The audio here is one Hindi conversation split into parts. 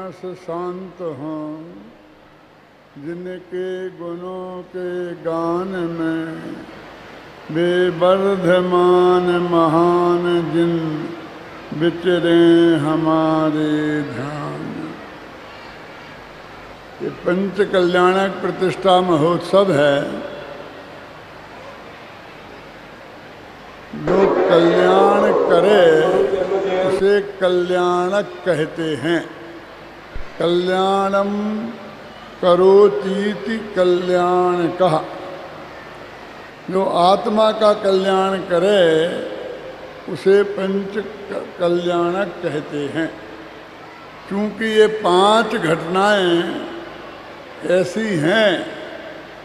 मानस शांत हों, जिनके गुणों के गान में बेवर्धमान महान जिन विचरे हमारे ध्यान। ये पंच कल्याणक प्रतिष्ठा महोत्सव है। जो कल्याण करे उसे कल्याणक कहते हैं। कल्याणम करोतीति कल्याण कहा। जो आत्मा का कल्याण करे उसे पंच कल्याणक कहते हैं। क्योंकि ये 5 घटनाएं ऐसी हैं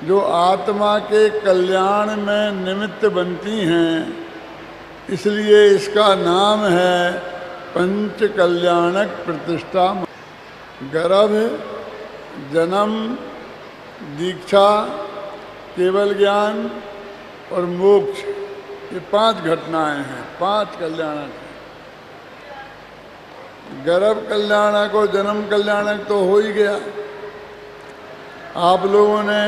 जो आत्मा के कल्याण में निमित्त बनती हैं, इसलिए इसका नाम है पंच कल्याणक प्रतिष्ठा। गर्भ, जन्म, दीक्षा, केवल ज्ञान और मोक्ष, ये 5 घटनाएं हैं, 5 कल्याणक हैं। गर्भ कल्याणक और जन्म कल्याणक तो हो ही गया। आप लोगों ने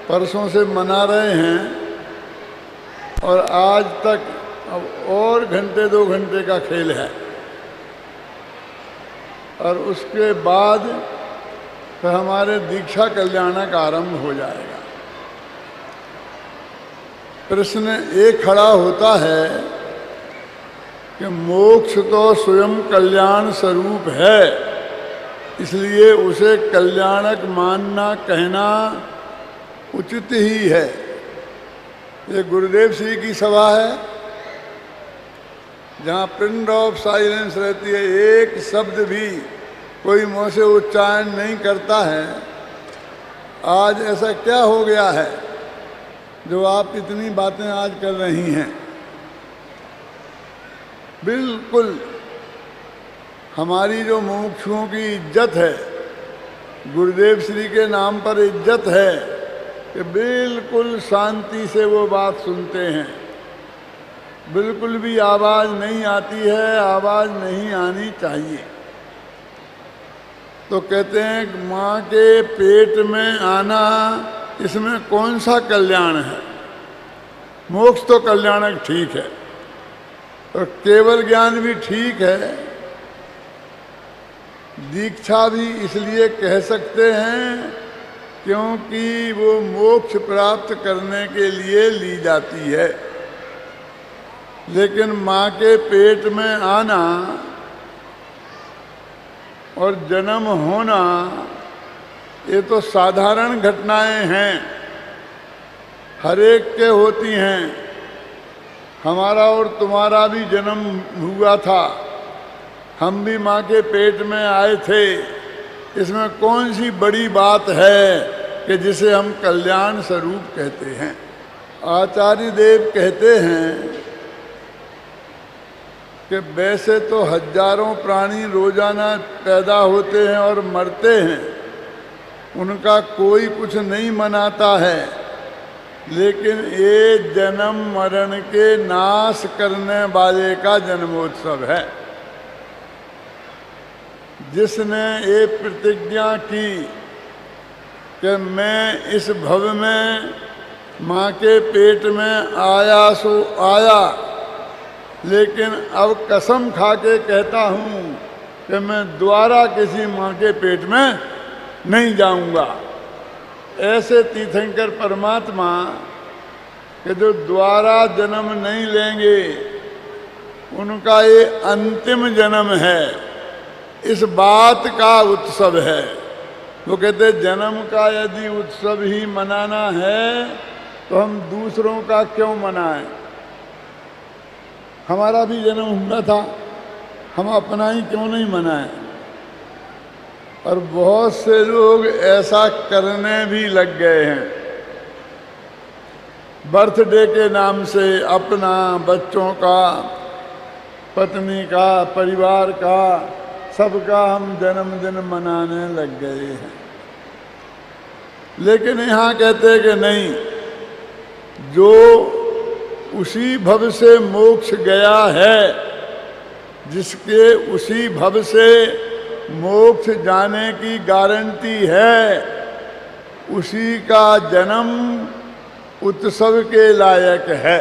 परसों से मना रहे हैं और आज तक अब और घंटे 2 घंटे का खेल है, और उसके बाद फिर हमारे दीक्षा कल्याणक आरंभ हो जाएगा। प्रश्न एक खड़ा होता है कि मोक्ष तो स्वयं कल्याण स्वरूप है, इसलिए उसे कल्याणक मानना कहना उचित ही है। ये गुरुदेव श्री की सभा है, जहाँ प्रिंट ऑफ साइलेंस रहती है, एक शब्द भी कोई मुँह से उच्चारण नहीं करता है। आज ऐसा क्या हो गया है जो आप इतनी बातें आज कर रही हैं? बिल्कुल हमारी जो मुमुक्षुओं की इज्जत है, गुरुदेव श्री के नाम पर इज्जत है कि बिल्कुल शांति से वो बात सुनते हैं। बिल्कुल भी आवाज़ नहीं आती है, आवाज़ नहीं आनी चाहिए। तो कहते हैं माँ के पेट में आना, इसमें कौन सा कल्याण है? मोक्ष तो कल्याणक ठीक है, और केवल ज्ञान भी ठीक है। दीक्षा भी इसलिए कह सकते हैं क्योंकि वो मोक्ष प्राप्त करने के लिए ली जाती है। लेकिन माँ के पेट में आना और जन्म होना, ये तो साधारण घटनाएं हैं, हर एक के होती हैं। हमारा और तुम्हारा भी जन्म हुआ था, हम भी माँ के पेट में आए थे। इसमें कौन सी बड़ी बात है कि जिसे हम कल्याण स्वरूप कहते हैं? आचार्य देव कहते हैं कि वैसे तो हजारों प्राणी रोजाना पैदा होते हैं और मरते हैं, उनका कोई कुछ नहीं मनाता है, लेकिन ये जन्म मरण के नाश करने वाले का जन्मोत्सव है। जिसने ये प्रतिज्ञा की कि मैं इस भव में माँ के पेट में आया सो आया, लेकिन अब कसम खा के कहता हूँ कि मैं दोबारा किसी माँ के पेट में नहीं जाऊँगा। ऐसे तीर्थंकर परमात्मा के जो दोबारा जन्म नहीं लेंगे, उनका ये अंतिम जन्म है, इस बात का उत्सव है। वो कहते जन्म का यदि उत्सव ही मनाना है तो हम दूसरों का क्यों मनाएं? हमारा भी जन्म हुआ था, हम अपना ही क्यों नहीं मनाएं? और बहुत से लोग ऐसा करने भी लग गए हैं। बर्थडे के नाम से अपना, बच्चों का, पत्नी का, परिवार का, सबका हम जन्मदिन मनाने लग गए हैं। लेकिन यहाँ कहते हैं कि नहीं, जो उसी भव से मोक्ष गया है, जिसके उसी भव से मोक्ष जाने की गारंटी है, उसी का जन्म उत्सव के लायक है।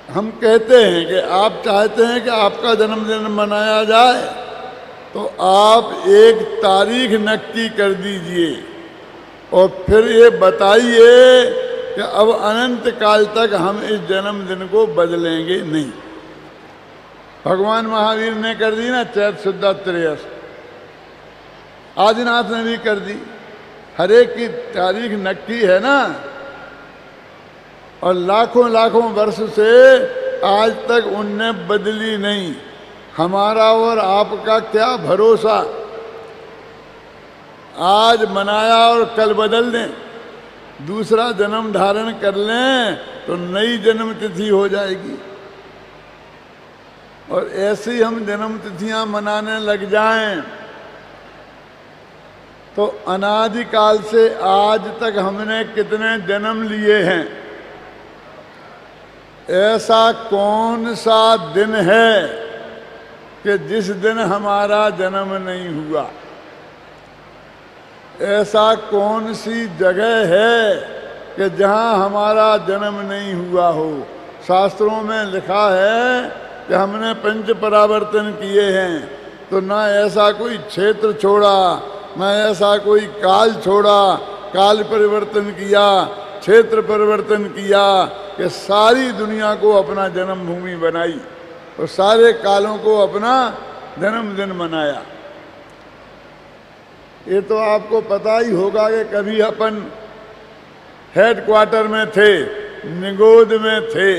हम कहते हैं कि आप चाहते हैं कि आपका जन्मदिन मनाया जाए, तो आप एक तारीख नक्की कर दीजिए और फिर ये बताइए कि अब अनंत काल तक हम इस जन्मदिन को बदलेंगे नहीं। भगवान महावीर ने कर दी ना चैत शुद्ध त्रयोदश, आदिनाथ ने भी कर दी, हर एक की तारीख नक्की है ना। और लाखों लाखों वर्ष से आज तक उनने बदली नहीं। हमारा और आपका क्या भरोसा, आज मनाया और कल बदल दें, दूसरा जन्म धारण कर लें तो नई जन्म तिथि हो जाएगी। और ऐसे ही हम जन्म तिथियां मनाने लग जाएं तो अनादिकाल से आज तक हमने कितने जन्म लिए हैं। ऐसा कौन सा दिन है कि जिस दिन हमारा जन्म नहीं हुआ? ऐसा कौन सी जगह है कि जहाँ हमारा जन्म नहीं हुआ हो? शास्त्रों में लिखा है कि हमने पंच परावर्तन किए हैं, तो ना ऐसा कोई क्षेत्र छोड़ा, ना ऐसा कोई काल छोड़ा, काल परिवर्तन किया, क्षेत्र परिवर्तन किया, कि सारी दुनिया को अपना जन्मभूमि बनाई और सारे कालों को अपना जन्मदिन मनाया। ये तो आपको पता ही होगा कि कभी अपन हेडक्वार्टर में थे, निगोद में थे,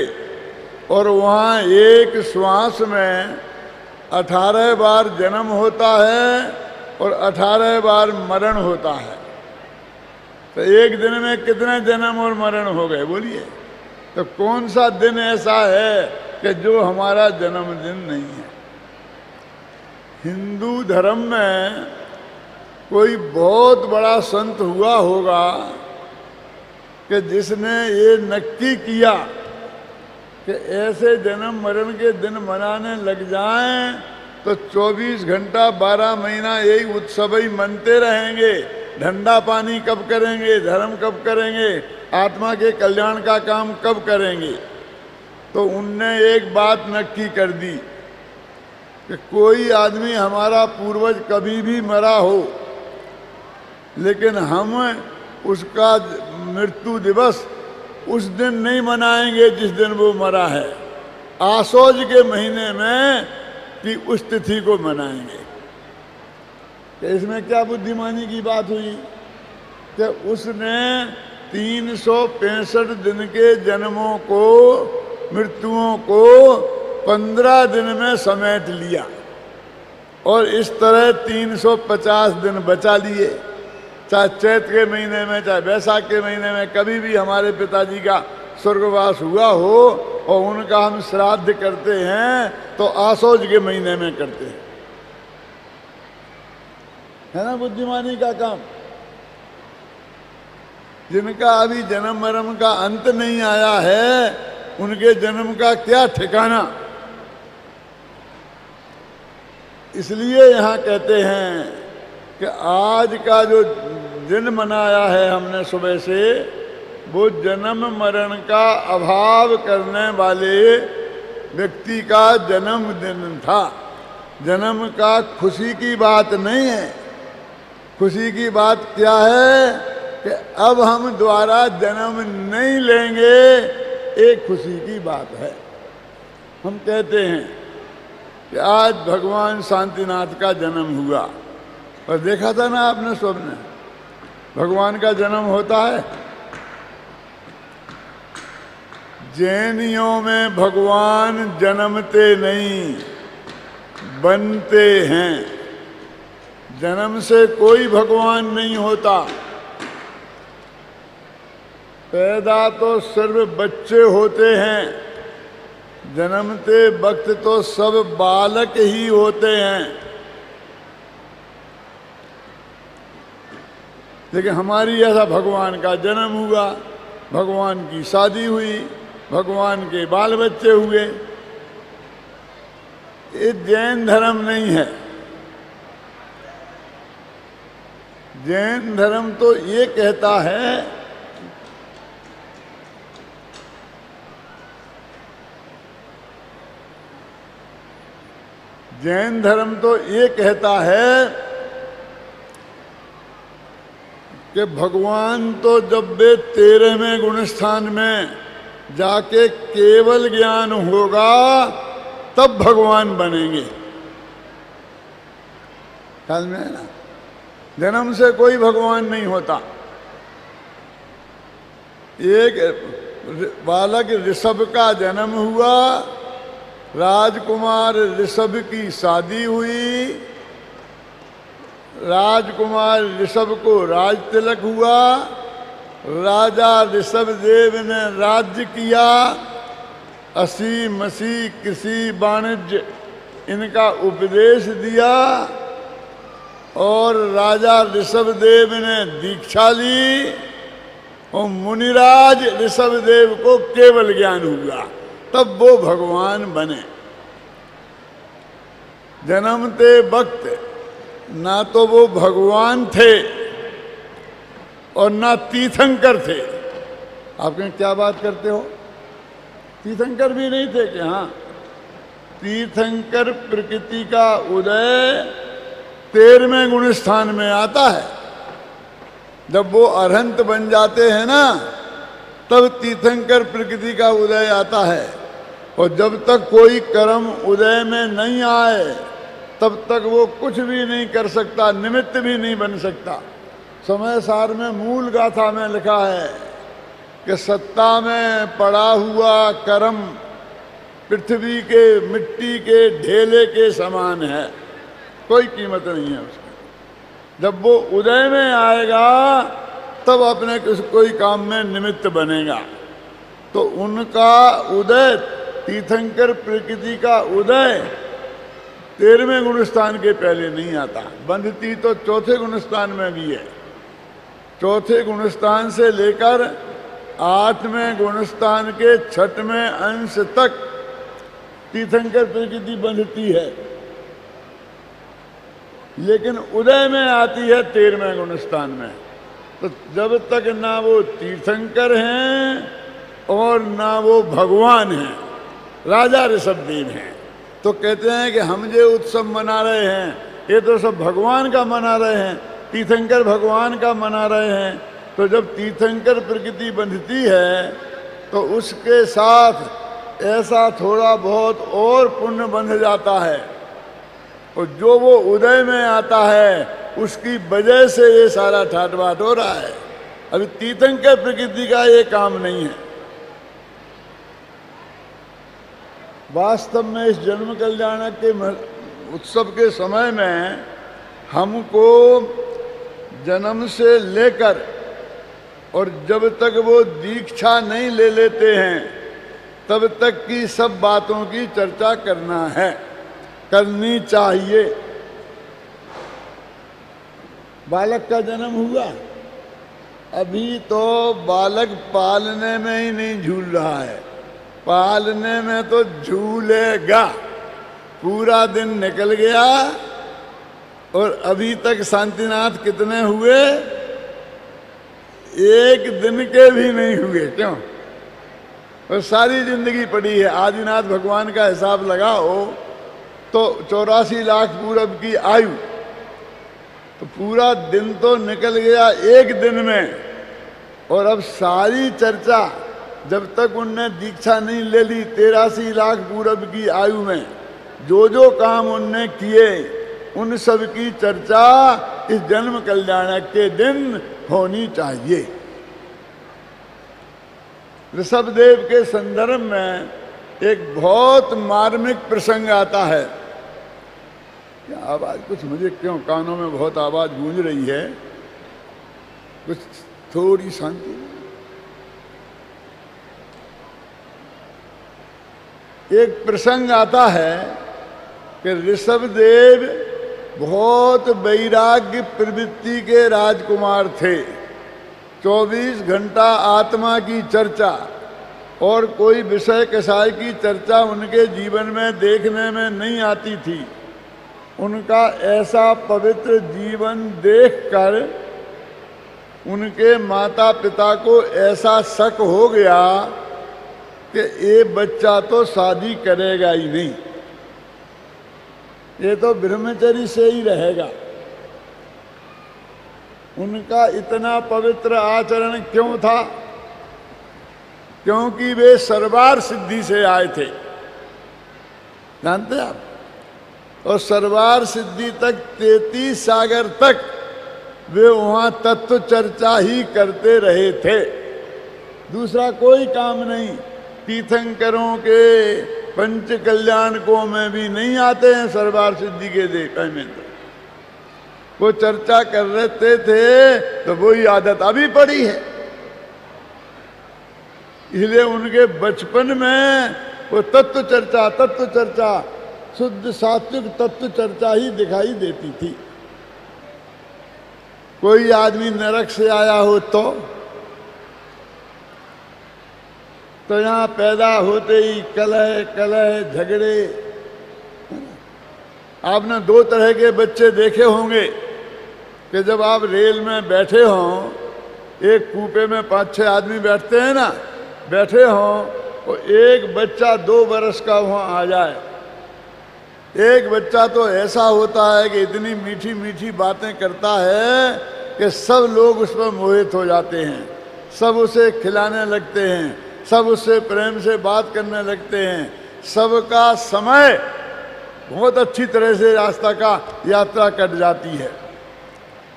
और वहाँ एक श्वास में 18 बार जन्म होता है और 18 बार मरण होता है। तो एक दिन में कितने जन्म और मरण हो गए बोलिए? तो कौन सा दिन ऐसा है कि जो हमारा जन्मदिन नहीं है? हिंदू धर्म में कोई बहुत बड़ा संत हुआ होगा कि जिसने ये नक्की किया कि ऐसे जन्म मरण के दिन मनाने लग जाएं तो 24 घंटा 12 महीना यही उत्सव ही मनते रहेंगे। धंधा पानी कब करेंगे, धर्म कब करेंगे, आत्मा के कल्याण का काम कब करेंगे? तो उनने एक बात नक्की कर दी कि कोई आदमी हमारा पूर्वज कभी भी मरा हो, लेकिन हम उसका मृत्यु दिवस उस दिन नहीं मनाएंगे जिस दिन वो मरा है, आसोज के महीने में कि उस तिथि को मनाएंगे। तो इसमें क्या बुद्धिमानी की बात हुई कि उसने 365 दिन के जन्मों को, मृत्युओं को 15 दिन में समेट लिया और इस तरह 350 दिन बचा लिए। चाहे चैत के महीने में, चाहे बैसाख के महीने में कभी भी हमारे पिताजी का स्वर्गवास हुआ हो और उनका हम श्राद्ध करते हैं तो आसोज के महीने में करते हैं, है ना बुद्धिमानी का काम। जिनका अभी जन्म मरण का अंत नहीं आया है, उनके जन्म का क्या ठिकाना। इसलिए यहाँ कहते हैं कि आज का जो दिन मनाया है हमने सुबह से, वो जन्म मरण का अभाव करने वाले व्यक्ति का जन्मदिन था। जन्म का खुशी की बात नहीं है। खुशी की बात क्या है कि अब हम दोबारा जन्म नहीं लेंगे, एक खुशी की बात है। हम कहते हैं कि आज भगवान शांतिनाथ का जन्म हुआ, और देखा था ना आपने स्वप्न, भगवान का जन्म होता है। जैनियों में भगवान जन्मते नहीं, बनते हैं। जन्म से कोई भगवान नहीं होता। पैदा तो सिर्फ बच्चे होते हैं, जन्मते वक्त तो सब बालक ही होते हैं। लेकिन हमारी ऐसा भगवान का जन्म हुआ, भगवान की शादी हुई, भगवान के बाल बच्चे हुए, ये जैन धर्म नहीं है। जैन धर्म तो ये कहता है जैन धर्म तो ये कहता है कि भगवान तो जब वे 13वें गुणस्थान में जाके केवल ज्ञान होगा तब भगवान बनेंगे। ख्याल में है ना? जन्म से कोई भगवान नहीं होता। एक बालक ऋषभ का जन्म हुआ, राजकुमार ऋषभ की शादी हुई, राजकुमार ऋषभ को राज तिलक हुआ, राजा ऋषभ देव ने राज्य किया, असी मसी कृषि वाणिज्य इनका उपदेश दिया और राजा ऋषभ देव ने दीक्षा ली और मुनिराज ऋषभ देव को केवल ज्ञान हुआ, तब वो भगवान बने। जन्मते वक्त ना तो वो भगवान थे और ना तीर्थंकर थे। आप कहें क्या बात करते हो? तीर्थंकर भी नहीं थे कि हाँ, तीर्थंकर प्रकृति का उदय 13वें गुणस्थान में आता है। जब वो अरहंत बन जाते हैं ना, तब तीर्थंकर प्रकृति का उदय आता है। और जब तक कोई कर्म उदय में नहीं आए तब तक वो कुछ भी नहीं कर सकता, निमित्त भी नहीं बन सकता। समय सार में मूल गाथा में लिखा है कि सत्ता में पड़ा हुआ कर्म पृथ्वी के मिट्टी के ढेले के समान है, कोई कीमत नहीं है उसकी। जब वो उदय में आएगा तब अपने कोई काम में निमित्त बनेगा। तो उनका उदय, तीर्थंकर प्रकृति का उदय 13वें गुणस्थान के पहले नहीं आता। बंधती तो 4थे गुणस्थान में भी है। 4थे गुणस्थान से लेकर 8वें गुणस्थान के 6वें अंश तक तीर्थंकर प्रकृति बंधती है, लेकिन उदय में आती है 13वें गुणस्थान में। तो जब तक ना वो तीर्थंकर हैं और ना वो भगवान हैं, राजा ऋषभदेव हैं, तो कहते हैं कि हम जो उत्सव मना रहे हैं ये तो सब भगवान का मना रहे हैं, तीर्थंकर भगवान का मना रहे हैं। तो जब तीर्थंकर प्रकृति बंधती है तो उसके साथ ऐसा थोड़ा बहुत और पुण्य बंध जाता है, और जो वो उदय में आता है उसकी वजह से ये सारा ठाट बाट हो रहा है। अभी तीर्थंकर प्रकृति का ये काम नहीं है। वास्तव में इस जन्म कल्याणक के उत्सव के समय में हमको जन्म से लेकर और जब तक वो दीक्षा नहीं ले लेते हैं तब तक की सब बातों की चर्चा करना है, करनी चाहिए। बालक का जन्म हुआ, अभी तो बालक पालने में ही नहीं झूल रहा है, पालने में तो झूलेगा। पूरा दिन निकल गया और अभी तक शांतिनाथ कितने हुए? एक दिन के भी नहीं हुए। क्यों? और सारी जिंदगी पड़ी है। आदिनाथ भगवान का हिसाब लगाओ तो 84 लाख पूरब की आयु, तो पूरा दिन तो निकल गया एक दिन में। और अब सारी चर्चा, जब तक उनने दीक्षा नहीं ले ली 83 लाख पूरब की आयु में जो जो काम उनने किए उन सब की चर्चा इस जन्म कल्याणक के दिन होनी चाहिए। ऋषभदेव के संदर्भ में एक बहुत मार्मिक प्रसंग आता है। क्या आवाज, कुछ मुझे क्यों कानों में बहुत आवाज गूंज रही है, कुछ थोड़ी शांति। एक प्रसंग आता है कि ऋषभदेव बहुत वैराग्य प्रवृत्ति के राजकुमार थे। 24 घंटा आत्मा की चर्चा, और कोई विषय कसाय की चर्चा उनके जीवन में देखने में नहीं आती थी। उनका ऐसा पवित्र जीवन देखकर उनके माता पिता को ऐसा शक हो गया कि ये बच्चा तो शादी करेगा ही नहीं, ये तो ब्रह्मचर्य से ही रहेगा। उनका इतना पवित्र आचरण क्यों था? क्योंकि वे सरवार सिद्धि से आए थे, जानते हैं आप। और सरवार सिद्धि तक 33 सागर तक वे वहां तत्व चर्चा ही करते रहे थे, दूसरा कोई काम नहीं। तीर्थंकरों के पंच कल्याणकों में भी नहीं आते हैं सरवार सिद्धि के में, तो वो चर्चा कर रहे थे, तो वही आदत अभी पड़ी है। इसलिए उनके बचपन में वो तत्व चर्चा शुद्ध सात्विक तत्व चर्चा ही दिखाई देती थी। कोई आदमी नरक से आया हो तो यहाँ पैदा होते ही कलह झगड़े। आपने 2 तरह के बच्चे देखे होंगे कि जब आप रेल में बैठे हों, एक कूपे में 5-6 आदमी बैठते हैं ना, बैठे हों, तो एक बच्चा 2 वर्ष का वहाँ आ जाए। एक बच्चा तो ऐसा होता है कि इतनी मीठी मीठी बातें करता है कि सब लोग उस पर मोहित हो जाते हैं, सब उसे खिलाने लगते हैं, सब उससे प्रेम से बात करने लगते हैं, सबका समय बहुत अच्छी तरह से रास्ता का यात्रा कट जाती है।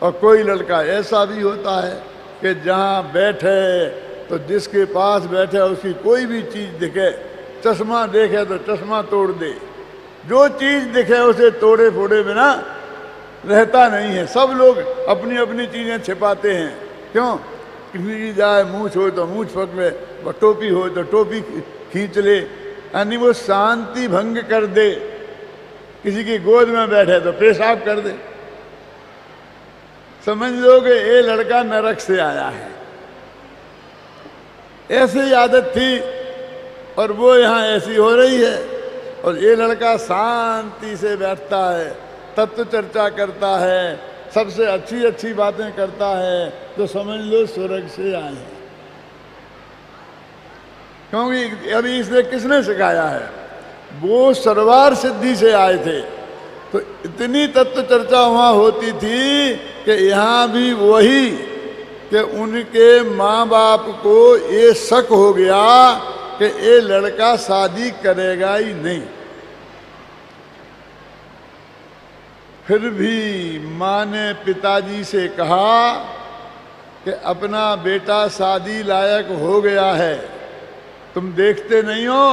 और कोई लड़का ऐसा भी होता है कि जहाँ बैठे तो जिसके पास बैठे उसकी कोई भी चीज़ दिखे, चश्मा देखे तो चश्मा तोड़ दे, जो चीज़ दिखे उसे तोड़े फोड़े बिना रहता नहीं है। सब लोग अपनी अपनी चीज़ें छिपाते हैं। क्यों? किसी की जाए मूछ हो तो मूछ पकड़े, टोपी हो तो टोपी खींच ले, यानी वो शांति भंग कर दे। किसी की गोद में बैठे तो पेशाब कर दे। समझ लो कि ये लड़का नरक से आया है। ऐसी आदत थी और वो यहाँ ऐसी हो रही है। और ये लड़का शांति से बैठता है, तत्व चर्चा करता है, सबसे अच्छी अच्छी बातें करता है, तो समझ लो स्वर्ग से आए हैं। क्योंकि अभी इसने किसने सिखाया है? वो सरवार सिद्धि से आए थे, तो इतनी तत्व चर्चा वहाँ होती थी कि यहाँ भी वही कि उनके माँ बाप को ये शक हो गया कि ये लड़का शादी करेगा ही नहीं। फिर भी माँ ने पिताजी से कहा कि अपना बेटा शादी लायक हो गया है, तुम देखते नहीं हो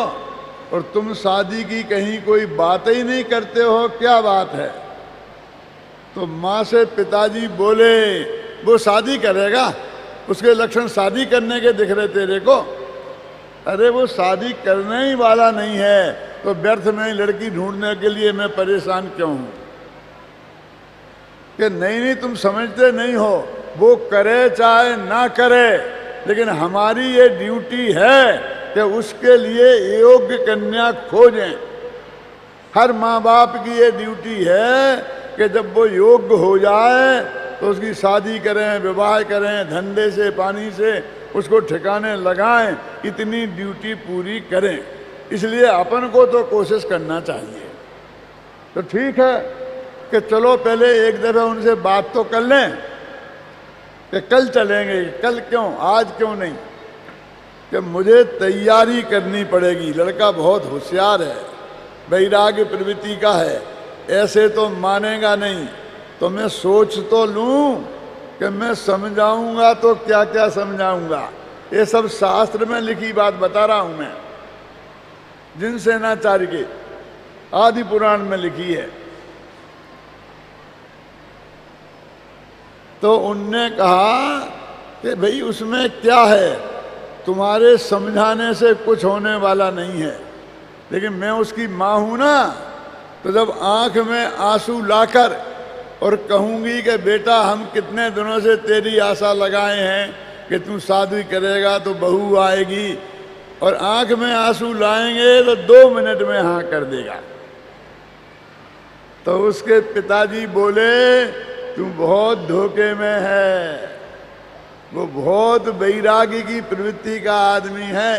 और तुम शादी की कहीं कोई बात ही नहीं करते हो, क्या बात है? तो माँ से पिताजी बोले, वो शादी करेगा, उसके लक्षण शादी करने के दिख रहे तेरे को। अरे वो शादी करने ही वाला नहीं है, तो व्यर्थ में लड़की ढूंढने के लिए मैं परेशान क्यों हूँ? कि नहीं तुम समझते नहीं हो, वो करे चाहे ना करे, लेकिन हमारी ये ड्यूटी है कि उसके लिए योग्य कन्या खोजें। हर माँ बाप की ये ड्यूटी है कि जब वो योग्य हो जाए तो उसकी शादी करें, विवाह करें, धंधे से पानी से उसको ठिकाने लगाएं, इतनी ड्यूटी पूरी करें। इसलिए अपन को तो कोशिश करना चाहिए। तो ठीक है कि चलो पहले एक दफ़ा उनसे बात तो कर लें कि कल चलेंगे। कल क्यों, आज क्यों नहीं? कि मुझे तैयारी करनी पड़ेगी। लड़का बहुत होशियार है, वैराग्य प्रवृत्ति का है, ऐसे तो मानेगा नहीं। तो मैं सोच तो लूँ कि मैं समझाऊंगा तो क्या क्या समझाऊंगा। ये सब शास्त्र में लिखी बात बता रहा हूँ मैं, जिनसेनाचार्य के आदि पुराण में लिखी है। तो उनने कहा कि भाई उसमें क्या है, तुम्हारे समझाने से कुछ होने वाला नहीं है, लेकिन मैं उसकी माँ हूँ ना, तो जब आँख में आंसू लाकर और कहूँगी कि बेटा हम कितने दिनों से तेरी आशा लगाए हैं कि तू शादी करेगा तो बहू आएगी, और आंख में आंसू लाएंगे तो 2 मिनट में हाँ कर देगा। तो उसके पिताजी बोले तू बहुत धोखे में है, वो बहुत वैरागी की प्रवृत्ति का आदमी है,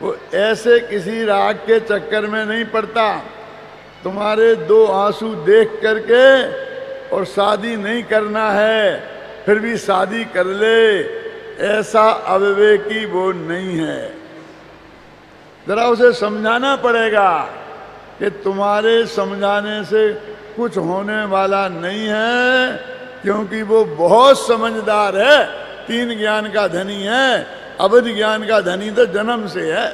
वो ऐसे किसी राग के चक्कर में नहीं पड़ता। तुम्हारे 2 आंसू देख करके और शादी नहीं करना है फिर भी शादी कर ले, ऐसा अविवेकी वो नहीं है। जरा उसे समझाना पड़ेगा कि तुम्हारे समझाने से कुछ होने वाला नहीं है, क्योंकि वो बहुत समझदार है, 3 ज्ञान का धनी है, अवध ज्ञान का धनी तो जन्म से है।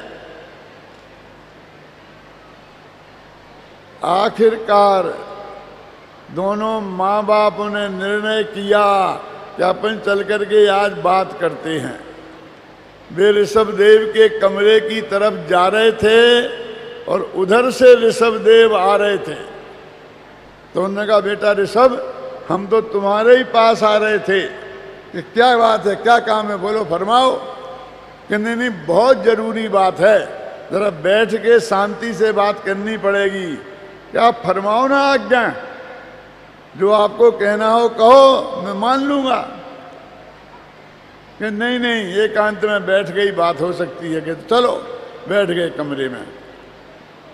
आखिरकार दोनों माँ बाप ने निर्णय किया कि अपन चल करके आज बात करते हैं। वे ऋषभदेव के कमरे की तरफ जा रहे थे और उधर से ऋषभदेव आ रहे थे। तो उन्होंने कहा बेटा ऋषभ, हम तो तुम्हारे ही पास आ रहे थे कि क्या बात है, क्या काम है, बोलो फरमाओ। कि नहीं, बहुत जरूरी बात है, जरा बैठ के शांति से बात करनी पड़ेगी। क्या आप फरमाओ ना आज्ञा, जो आपको कहना हो कहो, मैं मान लूंगा। कि नहीं नहीं, एकांत में बैठ गई बात हो सकती है। कि चलो, बैठ गए कमरे में।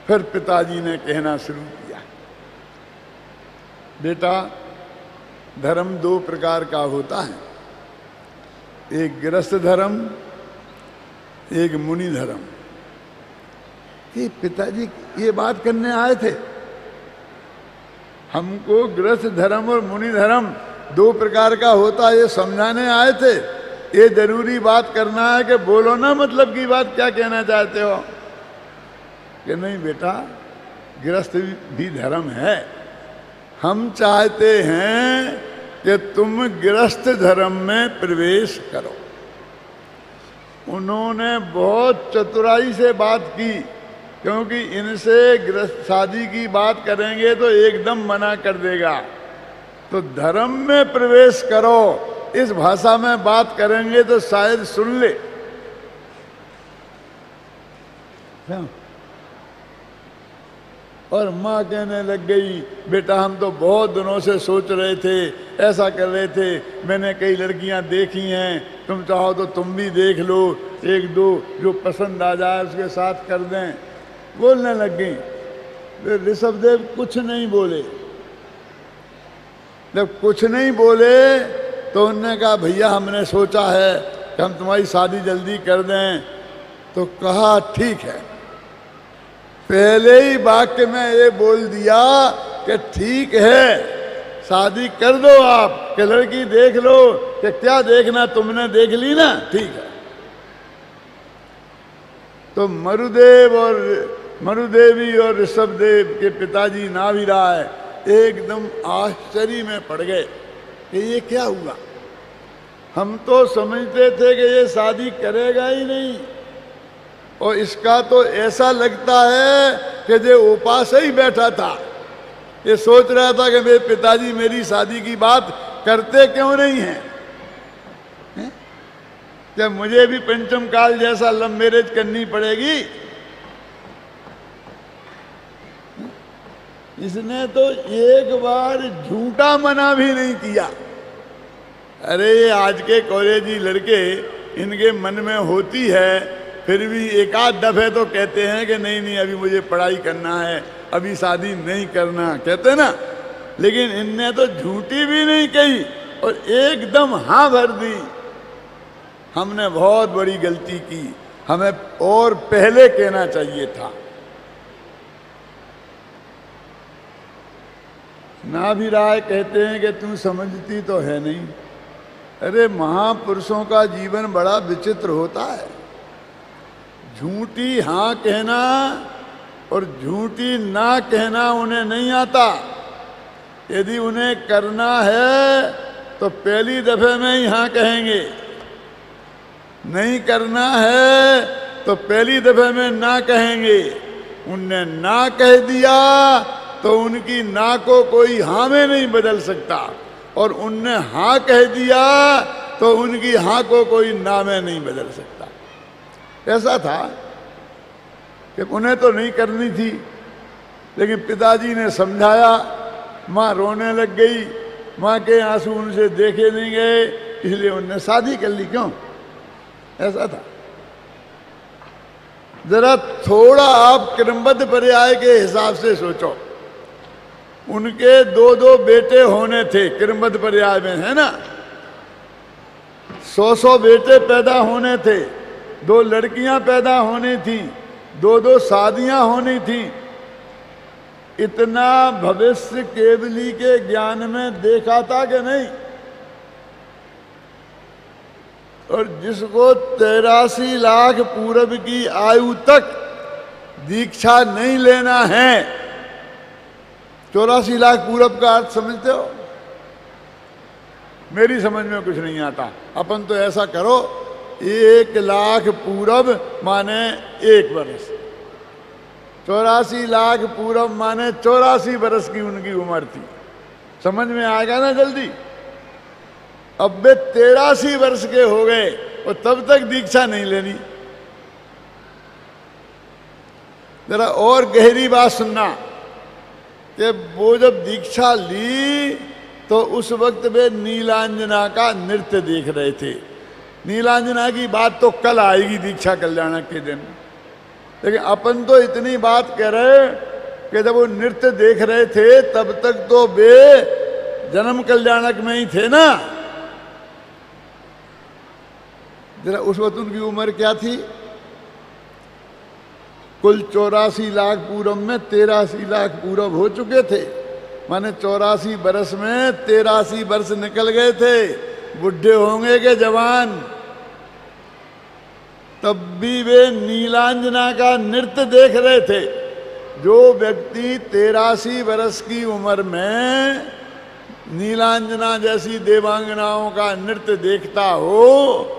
फिर पिताजी ने कहना शुरू किया, बेटा धर्म 2 प्रकार का होता है, एक गृहस्थ धर्म, एक मुनि धर्म। कि पिताजी ये बात करने आए थे, हमको गृहस्थ धर्म और मुनि धर्म 2 प्रकार का होता है ये समझाने आए थे। ये जरूरी बात करना है कि बोलो ना, मतलब की बात क्या कहना चाहते हो। कि नहीं बेटा, गृहस्थ भी धर्म है, हम चाहते हैं कि तुम गृहस्थ धर्म में प्रवेश करो। उन्होंने बहुत चतुराई से बात की, क्योंकि इनसे गृहस्थ शादी की बात करेंगे तो एकदम मना कर देगा। तो धर्म में प्रवेश करो, इस भाषा में बात करेंगे तो शायद सुन ले। और माँ कहने लग गई, बेटा हम तो बहुत दिनों से सोच रहे थे, ऐसा कर रहे थे, मैंने कई लड़कियां देखी हैं, तुम चाहो तो तुम भी देख लो, 1-2 जो पसंद आ जाए उसके साथ कर दें। बोलने लग गई। ऋषभदेव कुछ नहीं बोले। जब कुछ नहीं बोले तो उन्होंने कहा भैया हमने सोचा है कि हम तुम्हारी शादी जल्दी कर दें। तो कहा ठीक है। पहले ही वाक्य में ये बोल दिया कि ठीक है, शादी कर दो आप, कि लड़की देख लो, कि क्या देखना, तुमने देख ली ना, ठीक है। तो मरुदेवी और ऋषभदेव के पिताजी नाभिराय एकदम आश्चर्य में पड़ गए कि ये क्या हुआ। हम तो समझते थे कि ये शादी करेगा ही नहीं, और इसका तो ऐसा लगता है कि जो उपास ही बैठा था, ये सोच रहा था कि मेरे पिताजी मेरी शादी की बात करते क्यों नहीं हैं। जब मुझे भी पंचम काल जैसा लव मैरिज करनी पड़ेगी। इसने तो एक बार झूठा मना भी नहीं किया। अरे ये आज के कॉलेजी लड़के, इनके मन में होती है, फिर भी एक आध दफे तो कहते हैं कि नहीं नहीं अभी मुझे पढ़ाई करना है, अभी शादी नहीं करना, कहते ना। लेकिन इनने तो झूठी भी नहीं कही और एकदम हाँ भर दी। हमने बहुत बड़ी गलती की, हमें और पहले कहना चाहिए था। नाभिराय कहते हैं कि तू समझती तो है नहीं। अरे महापुरुषों का जीवन बड़ा विचित्र होता है। झूठी हाँ कहना और झूठी ना कहना उन्हें नहीं आता। यदि उन्हें करना है तो पहली दफे में ही हाँ कहेंगे, नहीं करना है तो पहली दफे में ना कहेंगे। उनने ना कह दिया तो उनकी ना को कोई हाँ में नहीं बदल सकता, और उनने हाँ कह दिया तो उनकी हाँ को कोई ना में नहीं बदल सकता। ऐसा था कि उन्हें तो नहीं करनी थी, लेकिन पिताजी ने समझाया। माँ रोने लग गई, माँ के आंसू उनसे देखे नहीं गए, इसलिए उनने शादी कर ली। क्यों? ऐसा था। जरा थोड़ा आप क्रमबद्ध पर्याय के हिसाब से सोचो। उनके दो दो बेटे होने थे क्रमबद्ध पर्याय में, है ना। 100 बेटे पैदा होने थे, 2 लड़कियां पैदा होनी थी, 2 शादियां होनी थी। इतना भविष्य केवली के ज्ञान में देखा था कि नहीं? और जिसको 83 लाख पूर्व की आयु तक दीक्षा नहीं लेना है, 84 लाख पूर्व का अर्थ समझते हो? मेरी समझ में कुछ नहीं आता। अपन तो ऐसा करो, 1 लाख पूर्व माने 1 वर्ष, 84 लाख पूर्व माने 84 वर्ष की उनकी उम्र थी। समझ में आएगा ना जल्दी? अब वे 83 वर्ष के हो गए और तब तक दीक्षा नहीं लेनी। जरा और गहरी बात सुनना कि वो जब दीक्षा ली तो उस वक्त वे नीलांजना का नृत्य देख रहे थे। नीलांजना की बात तो कल आएगी दीक्षा कल्याणक के दिन, लेकिन अपन तो इतनी बात कह रहे कि जब वो नृत्य देख रहे थे तब तक तो वे जन्म कल्याणक में ही थे ना। जरा उस वक्त उनकी उम्र क्या थी? कुल 84 लाख पूर्व में 83 लाख पूर्व हो चुके थे, माने 84 वर्ष में 83 वर्ष निकल गए थे। बुढ़े होंगे के जवान, तब भी वे नीलांजना का नृत्य देख रहे थे। जो व्यक्ति 83 वर्ष की उम्र में नीलांजना जैसी देवांगनाओं का नृत्य देखता हो,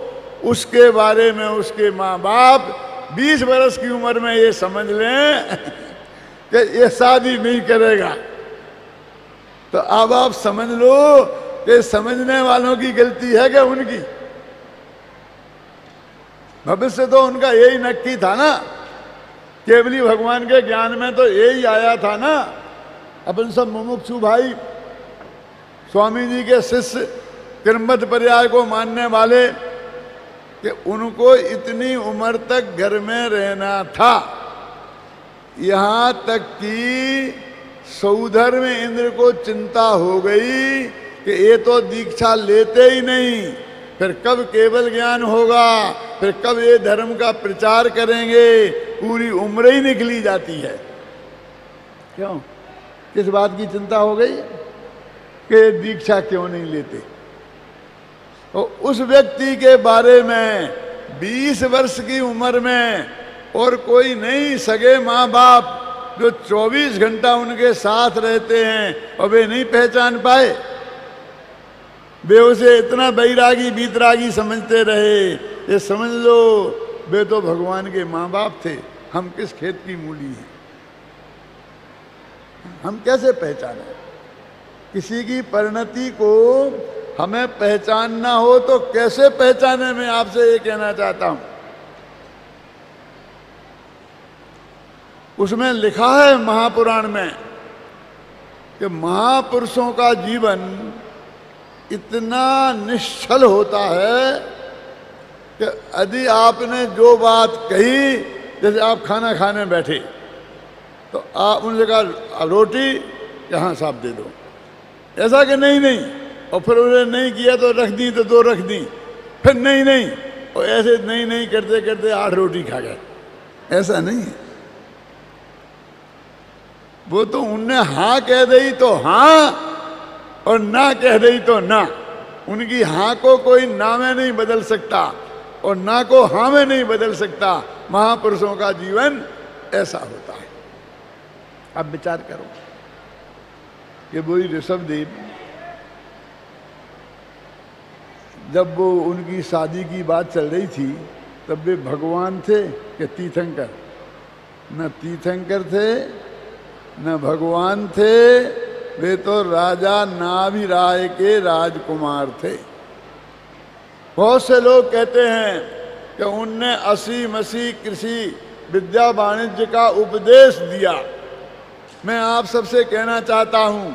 उसके बारे में उसके माँ बाप 20 वर्ष की उम्र में ये समझ लें कि ये शादी नहीं करेगा। तो अब आप समझ लो कि समझने वालों की गलती है क्या उनकी? भविष्य तो उनका यही नक्की था ना। केवली भगवान के ज्ञान में तो यही आया था ना। अपन सब मुमुक्षु भाई, स्वामी जी के शिष्य, क्रमबद्ध पर्याय को मानने वाले, कि उनको इतनी उम्र तक घर में रहना था। यहाँ तक कि सौधर में इंद्र को चिंता हो गई कि ये तो दीक्षा लेते ही नहीं, फिर कब केवल ज्ञान होगा, फिर कब ये धर्म का प्रचार करेंगे। पूरी उम्र ही निकली जाती है। क्यों? किस बात की चिंता हो गई कि दीक्षा क्यों नहीं लेते? तो उस व्यक्ति के बारे में 20 वर्ष की उम्र में और कोई नहीं, सगे माँ बाप जो 24 घंटा उनके साथ रहते हैं और वे नहीं पहचान पाए। वे उसे इतना बैरागी बीतरागी समझते रहे। ये समझ लो वे तो भगवान के माँ बाप थे, हम किस खेत की मूली हैं? हम कैसे पहचाने? किसी की परिणति को हमें पहचानना हो तो कैसे पहचाने? मैं आपसे ये कहना चाहता हूं। उसमें लिखा है महापुराण में कि महापुरुषों का जीवन इतना निश्चल होता है कि यदि आपने जो बात कही, जैसे आप खाना खाने बैठे तो आप उनसे कहा रोटी यहाँ साफ दे दो, ऐसा कि नहीं नहीं, और फिर उन्होंने नहीं किया तो रख दी, तो 2 रख दी, फिर नहीं नहीं, और ऐसे नहीं नहीं करते करते 8 रोटी खा गए। ऐसा नहीं है। वो तो उनने हाँ कह दी तो हाँ और ना कह दी तो ना। उनकी हाँ को कोई ना में नहीं बदल सकता और ना को हाँ में नहीं बदल सकता। महापुरुषों का जीवन ऐसा होता है। अब विचार करो कि वही ऋषभदेव, जब वो उनकी शादी की बात चल रही थी तब वे भगवान थे कि तीर्थंकर? न तीर्थंकर थे न भगवान थे, वे तो राजा नाभिराय के राजकुमार थे। बहुत से लोग कहते हैं कि उनने 80 मसी कृषि विद्या वाणिज्य का उपदेश दिया। मैं आप सबसे कहना चाहता हूं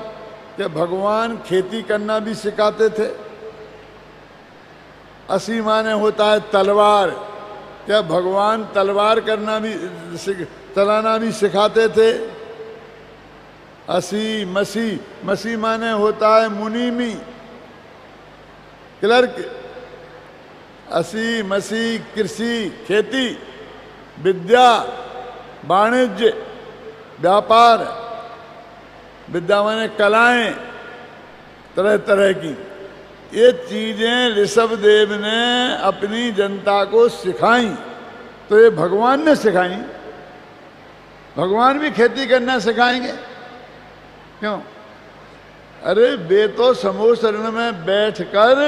कि भगवान खेती करना भी सिखाते थे। असी माने होता है तलवार, क्या भगवान तलवार करना भी चलाना भी सिखाते थे? असी मसी, मसी माने होता है मुनीमी, क्लर्क। असी मसी कृषि, खेती, विद्या, वाणिज्य, व्यापार, विद्या माने कलाएं तरह तरह की। ये चीजें ऋषभदेव ने अपनी जनता को सिखाई। तो ये भगवान ने सिखाई। भगवान भी खेती करना सिखाएंगे क्यों? अरे वे तो समूह शरण में बैठकर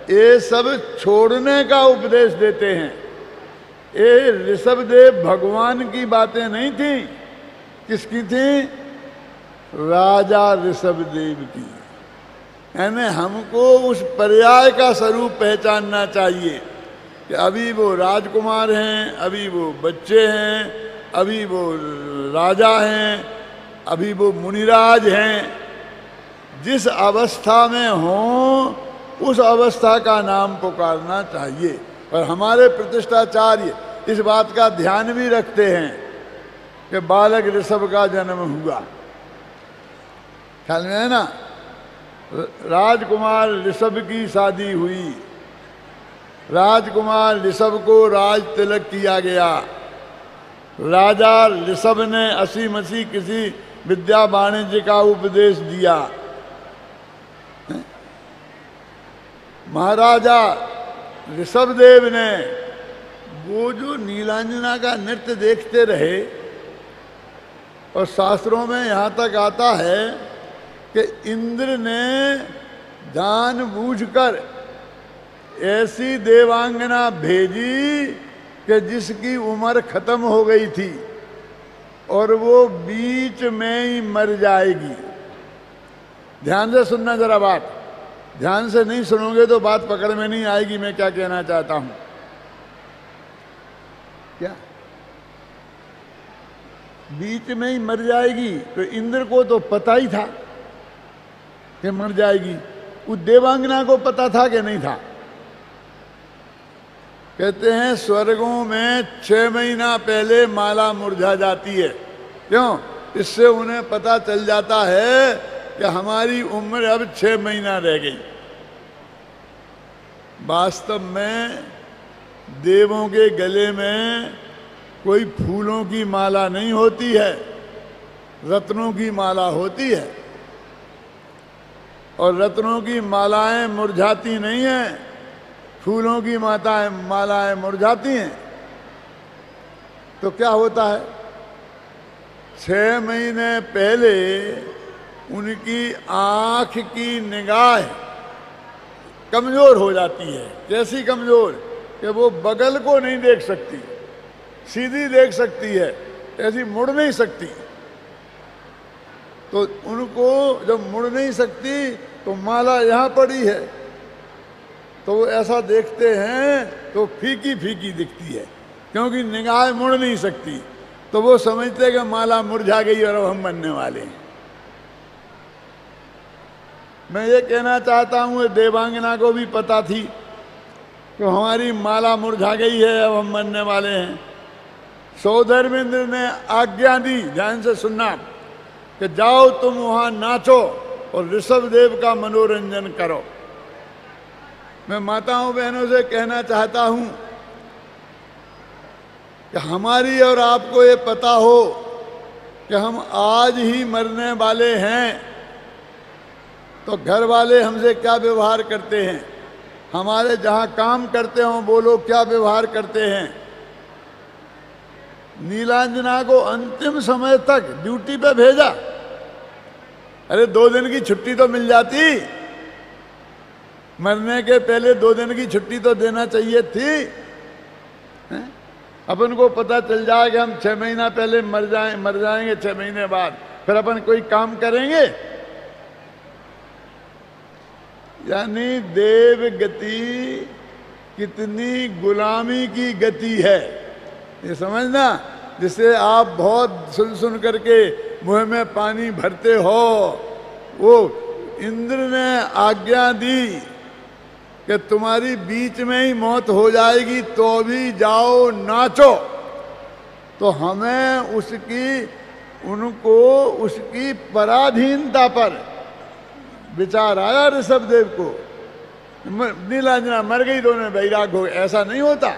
ये सब छोड़ने का उपदेश देते हैं। ये ऋषभदेव भगवान की बातें नहीं थी। किसकी थी? राजा ऋषभदेव की। यानी हमको उस पर्याय का स्वरूप पहचानना चाहिए कि अभी वो राजकुमार हैं, अभी वो बच्चे हैं, अभी वो राजा हैं, अभी वो मुनिराज हैं। जिस अवस्था में हों उस अवस्था का नाम पुकारना चाहिए। और हमारे प्रतिष्ठाचार्य इस बात का ध्यान भी रखते हैं कि बालक ऋषभ का जन्म हुआ। ख्याल में है ना? राजकुमार ऋषभ की शादी हुई। राजकुमार ऋषभ को राज तिलक किया गया। राजा ऋषभ ने असी मसी किसी विद्या वाणिज्य का उपदेश दिया। महाराजा ऋषभदेव ने वो जो नीलांजना का नृत्य देखते रहे। और शास्त्रों में यहाँ तक आता है कि इंद्र ने जानबूझकर ऐसी देवांगना भेजी कि जिसकी उम्र खत्म हो गई थी और वो बीच में ही मर जाएगी। ध्यान से सुनना जरा बात। ध्यान से नहीं सुनोगे तो बात पकड़ में नहीं आएगी मैं क्या कहना चाहता हूं। क्या बीच में ही मर जाएगी? तो इंद्र को तो पता ही था कि मर जाएगी। उस देवांगना को पता था कि नहीं था? कहते हैं स्वर्गों में 6 महीना पहले माला मुरझा जाती है। क्यों? इससे उन्हें पता चल जाता है कि हमारी उम्र अब 6 महीना रह गई। वास्तव में देवों के गले में कोई फूलों की माला नहीं होती है, रत्नों की माला होती है। और रत्नों की मालाएं मुरझाती नहीं हैं, फूलों की मालाएं मुरझाती हैं। तो क्या होता है? 6 महीने पहले उनकी आँख की निगाह कमज़ोर हो जाती है। कैसी कमज़ोर? कि वो बगल को नहीं देख सकती, सीधी देख सकती है, ऐसी मुड़ नहीं सकती। तो उनको जब मुड़ नहीं सकती तो माला यहाँ पड़ी है तो वो ऐसा देखते हैं तो फीकी फीकी दिखती है, क्योंकि निगाह मुड़ नहीं सकती। तो वो समझते हैं कि माला मुरझा गई और अब हम बनने वाले हैं। मैं ये कहना चाहता हूँ देवांगना को भी पता थी कि हमारी माला मुरझा गई है, अब हम बनने वाले हैं। सौधर्मेंद्र ने आज्ञा दी, ध्यान से सुनना, कि जाओ तुम वहाँ नाचो और ऋषभदेव का मनोरंजन करो। मैं माताओं बहनों से कहना चाहता हूँ कि हमारी और आपको ये पता हो कि हम आज ही मरने वाले हैं, तो घर वाले हमसे क्या व्यवहार करते हैं, हमारे जहाँ काम करते हों वो लोग क्या व्यवहार करते हैं। नीलांजना को अंतिम समय तक ड्यूटी पे भेजा। अरे 2 दिन की छुट्टी तो मिल जाती, मरने के पहले 2 दिन की छुट्टी तो देना चाहिए थी। अपन को पता चल जाए कि हम 6 महीना पहले मर जाएंगे, 6 महीने बाद फिर अपन कोई काम करेंगे। यानी देव गति कितनी गुलामी की गति है, ये समझना। जिसे आप बहुत सुन सुन करके मुंह में पानी भरते हो, वो इंद्र ने आज्ञा दी कि तुम्हारी बीच में ही मौत हो जाएगी तो भी जाओ नाचो। तो हमें उनको उसकी पराधीनता पर विचार आया ऋषभदेव को। नीलांजना मर गई तो उन्हें वैराग हो, ऐसा नहीं होता।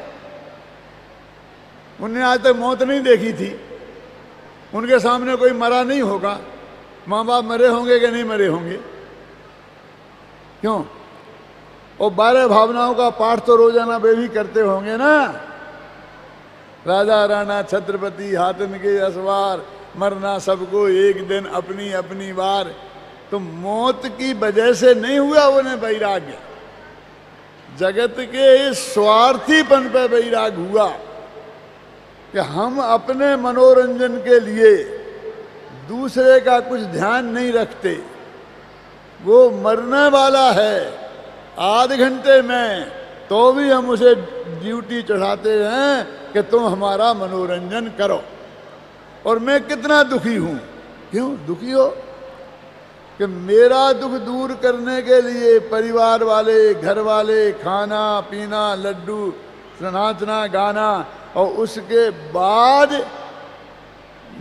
उन्हें आज तक मौत नहीं देखी थी, उनके सामने कोई मरा नहीं होगा। माँ बाप मरे होंगे कि नहीं मरे होंगे? क्यों? और 12 भावनाओं का पाठ तो रोजाना वे भी करते होंगे ना। राजा राणा छत्रपति हाथन के असवार, मरना सबको एक दिन अपनी अपनी बार। तो मौत की वजह से नहीं हुआ उन्हें वैराग्य, जगत के इस स्वार्थीपन पर वैराग हुआ कि हम अपने मनोरंजन के लिए दूसरे का कुछ ध्यान नहीं रखते। वो मरने वाला है आध घंटे में, तो भी हम उसे ड्यूटी चढ़ाते हैं कि तुम हमारा मनोरंजन करो। और मैं कितना दुखी हूं। क्यों दुखी हो? कि मेरा दुख दूर करने के लिए परिवार वाले, घर वाले, खाना पीना, लड्डू, नाचना गाना, और उसके बाद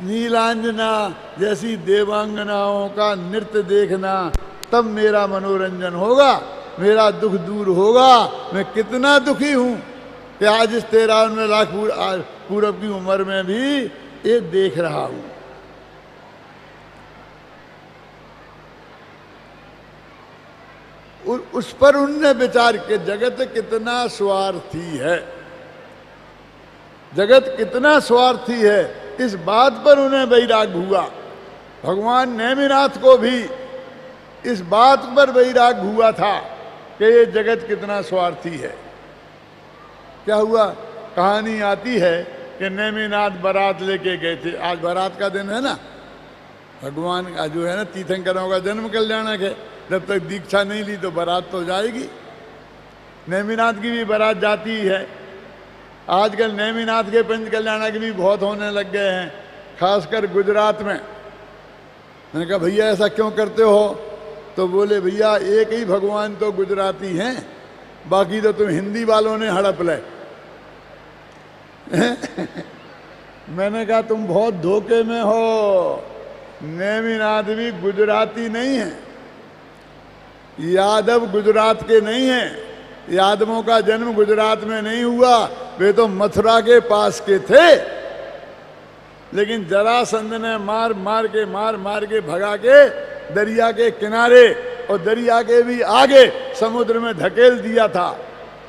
नीलांजना जैसी देवांगनाओं का नृत्य देखना, तब मेरा मनोरंजन होगा, मेरा दुख दूर होगा। मैं कितना दुखी हूं कि आज इस 93 लाख पूर्व की उम्र में भी ये देख रहा हूं। उस पर उनने विचार किया, जगत कितना स्वार्थी है, जगत कितना स्वार्थी है, इस बात पर उन्हें वैराग हुआ। भगवान नेमिनाथ को भी इस बात पर वैराग हुआ था कि ये जगत कितना स्वार्थी है। क्या हुआ? कहानी आती है कि नेमिनाथ बारात लेके गए थे। आज बारात का दिन है ना, भगवान का जो है ना तीर्थंकरों का जन्म कल्याणक है। जब तक दीक्षा नहीं ली तो बारात तो जाएगी। नेमिनाथ की भी बारात जाती है। आजकल नेमिनाथ के पंच कल्याणक भी बहुत होने लग गए हैं, खासकर गुजरात में। मैंने कहा भैया ऐसा क्यों करते हो? तो बोले भैया एक ही भगवान तो गुजराती हैं, बाकी तो तुम हिंदी वालों ने हड़प ले। मैंने कहा तुम बहुत धोखे में हो। नेमिनाथ भी गुजराती नहीं है, यादव गुजरात के नहीं हैं। यादवों का जन्म गुजरात में नहीं हुआ, वे तो मथुरा के पास के थे। लेकिन जरासंध ने मार मार के भगा के दरिया के किनारे और दरिया के भी आगे समुद्र में धकेल दिया था।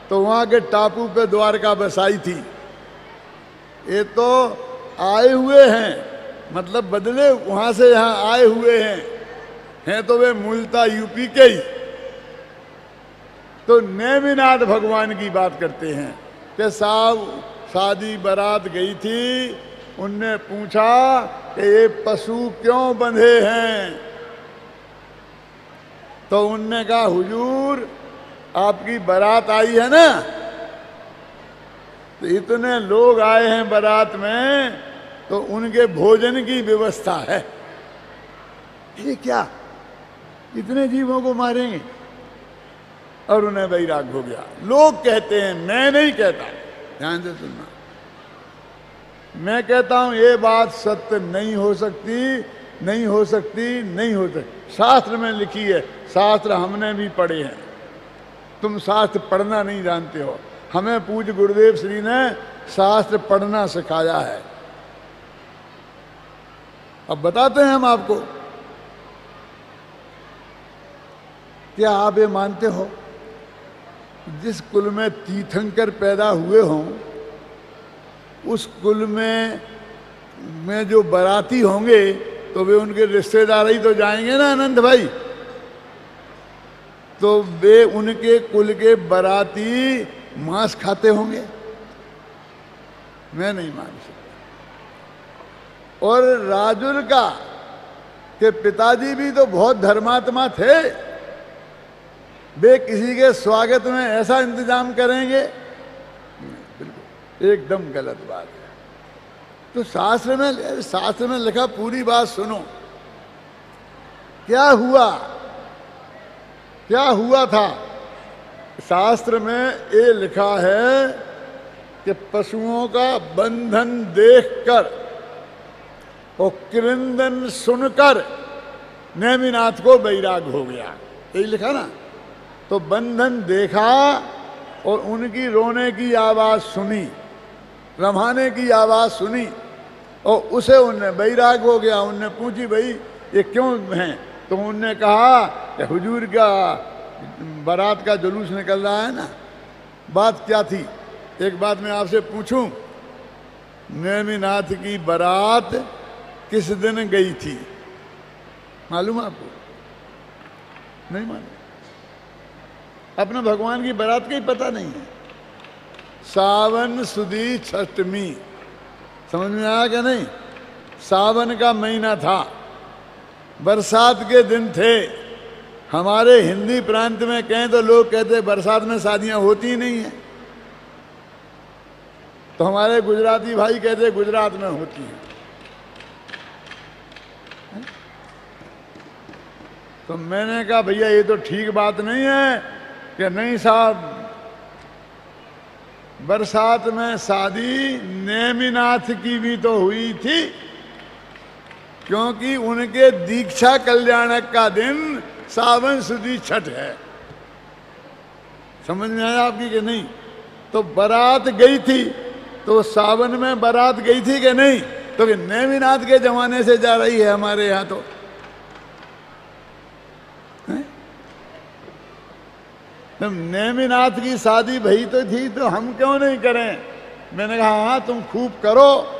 तो वहां के टापू पे द्वारका बसाई थी। ये तो आए हुए हैं, मतलब बदले वहां से यहां आए हुए हैं तो वे मूलतः यूपी के ही। तो नेमिनाथ भगवान की बात करते हैं कि साहब शादी बारात गई थी, उनने पूछा कि ये पशु क्यों बंधे हैं? तो उनने कहा हुजूर आपकी बारात आई है ना, तो इतने लोग आए हैं बारात में, तो उनके भोजन की व्यवस्था है। ये क्या, इतने जीवों को मारेंगे? और उन्हें वैराग हो गया। लोग कहते हैं, मैं नहीं कहता, ध्यान से सुनना। मैं कहता हूं ये बात सत्य नहीं हो सकती, नहीं हो सकती, नहीं हो सकती। शास्त्र में लिखी है, शास्त्र हमने भी पढ़े हैं। तुम शास्त्र पढ़ना नहीं जानते हो। हमें पूज्य गुरुदेव श्री ने शास्त्र पढ़ना सिखाया है। अब बताते हैं हम आपको। क्या आप ये मानते हो जिस कुल में तीर्थंकर पैदा हुए हों, उस कुल में जो बाराती होंगे तो वे उनके रिश्तेदार ही तो जाएंगे ना अनंत भाई। तो वे उनके कुल के बाराती मांस खाते होंगे? मैं नहीं मान सकता। और राजुल का के पिताजी भी तो बहुत धर्मात्मा थे। वे किसी के स्वागत में ऐसा इंतजाम करेंगे? बिल्कुल एकदम गलत बात है। तो शास्त्र में लिखा, पूरी बात सुनो। क्या हुआ, क्या हुआ था? शास्त्र में ये लिखा है कि पशुओं का बंधन देखकर और क्रंदन सुनकर नेमिनाथ को वैराग हो गया। यही लिखा ना। तो बंधन देखा और उनकी रोने की आवाज सुनी, रमाने की आवाज सुनी, और उसे उनने वैराग हो गया। उनने पूछी, भाई ये क्यों हैं? तो उनने कहा कि हुजूर का बारात का जुलूस निकल रहा है ना। बात क्या थी? एक बात मैं आपसे पूछूं, नेमिनाथ की बारात किस दिन गई थी? मालूम आपको? नहीं मालूम? अपने भगवान की बारात का ही पता नहीं है। सावन सुदी छठमी, समझ में आया क्या नहीं? सावन का महीना था, बरसात के दिन थे। हमारे हिंदी प्रांत में कहें तो लोग कहते बरसात में शादियां होती ही नहीं है। तो हमारे गुजराती भाई कहते गुजरात में होती हैं। तो मैंने कहा भैया ये तो ठीक बात नहीं है कि नहीं साहब, बरसात में शादी नेमिनाथ की भी तो हुई थी, क्योंकि उनके दीक्षा कल्याणक का दिन सावन सुदी छठ है। समझ में आया आपकी कि नहीं? तो बारात गई थी, तो सावन में बारात गई थी कि नहीं? तो कि नेमिनाथ के जमाने से जा रही है हमारे यहां। तो नेमिनाथ की शादी भई तो थी, तो हम क्यों नहीं करें? मैंने कहा हाँ तुम खूब करो,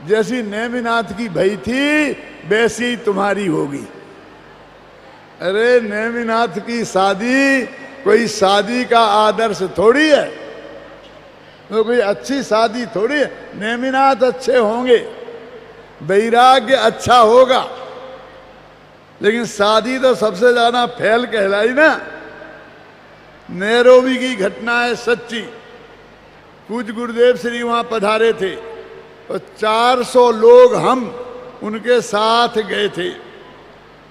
जैसी नेमिनाथ की भई थी वैसी तुम्हारी होगी। अरे नेमिनाथ की शादी कोई शादी का आदर्श थोड़ी है, तो कोई अच्छी शादी थोड़ी है। नेमिनाथ अच्छे होंगे, वैराग्य अच्छा होगा, लेकिन शादी तो सबसे ज्यादा फैल कहलाई ना। नैरोबी की घटना है सच्ची। पूज्य गुरुदेव श्री वहां पधारे थे और 400 लोग हम उनके साथ गए थे।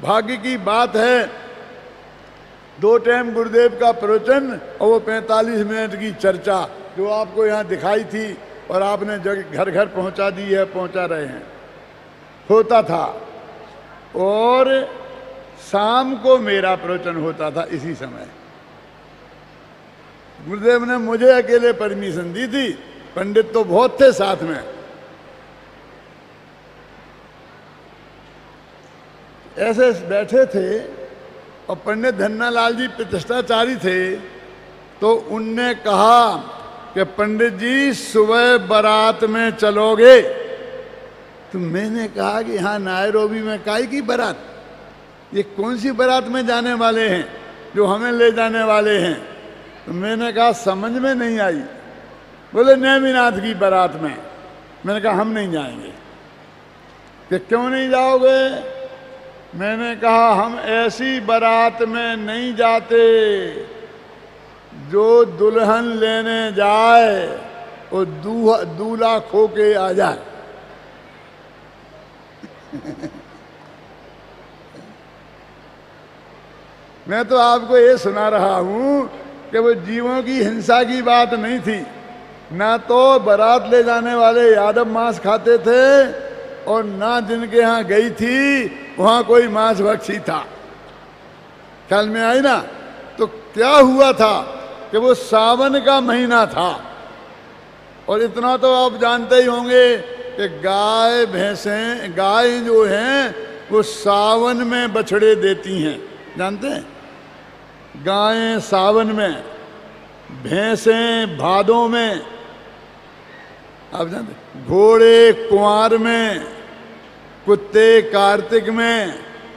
भाग्य की बात है 2 टाइम गुरुदेव का प्रवचन और वो 45 मिनट की चर्चा जो आपको यहाँ दिखाई थी और आपने घर घर पहुँचा दी है, पहुँचा रहे हैं, होता था। और शाम को मेरा प्रवचन होता था इसी समय। गुरुदेव ने मुझे अकेले परमिशन दी थी, पंडित तो बहुत थे साथ में। ऐसे बैठे थे और पंडित धन्नालाल जी प्रतिष्ठाचारी थे। तो उनने कहा कि पंडित जी सुबह बारात में चलोगे? तो मैंने कहा कि हाँ, नायरोबी में काहे की बारात? ये कौन सी बारात में जाने वाले हैं जो हमें ले जाने वाले हैं? तो मैंने कहा समझ में नहीं आई। बोले नेमिनाथ की बारात में। मैंने कहा हम नहीं जाएंगे। कि क्यों नहीं जाओगे? मैंने कहा हम ऐसी बारात में नहीं जाते जो दुल्हन लेने जाए और दूल्हा खो के आ जाए। मैं तो आपको ये सुना रहा हूं कि वो जीवों की हिंसा की बात नहीं थी। ना तो बारात ले जाने वाले यादव मांस खाते थे और ना जिनके यहाँ गई थी वहाँ कोई मांस भक्षी था। ख्याल में आई ना? तो क्या हुआ था कि वो सावन का महीना था। और इतना तो आप जानते ही होंगे कि गाय जो हैं वो सावन में बछड़े देती हैं। जानते हैं? गायें सावन में, भैंसें भादों में, आप जानते, घोड़े कुंवार में, कुत्ते कार्तिक में।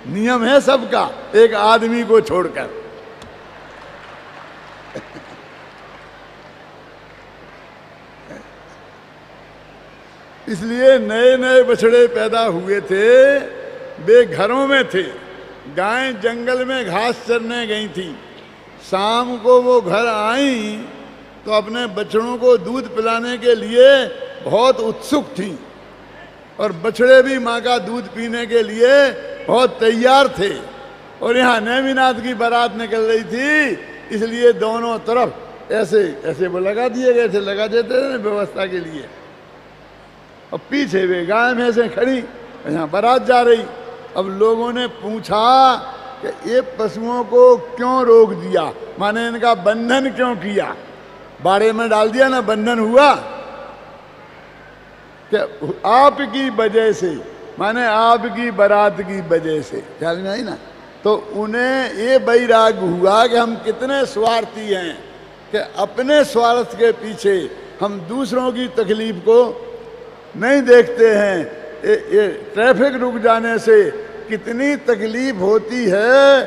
नियम है सबका, एक आदमी को छोड़कर। इसलिए नए नए बछड़े पैदा हुए थे, वे घरों में थे। गायें जंगल में घास चरने गई थी। शाम को वो घर आई तो अपने बछड़ों को दूध पिलाने के लिए बहुत उत्सुक थी। और बछड़े भी माँ का दूध पीने के लिए बहुत तैयार थे। और यहाँ नेमिनाथ की बारात निकल रही थी, इसलिए दोनों तरफ ऐसे ऐसे वो लगा दिए गए थे, लगा देते थे व्यवस्था के लिए। और पीछे वे गाय में से खड़ी, यहाँ बारात जा रही। अब लोगों ने पूछा कि ये पशुओं को क्यों रोक दिया, माने इनका बंधन क्यों किया, बाड़े में डाल दिया ना, बंधन हुआ कि आपकी वजह से, माने आपकी बारात की वजह से। ख्याल में आई ना? तो उन्हें ये वैराग्य हुआ कि हम कितने स्वार्थी हैं कि अपने स्वार्थ के पीछे हम दूसरों की तकलीफ को नहीं देखते हैं। ये ट्रैफिक रुक जाने से कितनी तकलीफ होती है,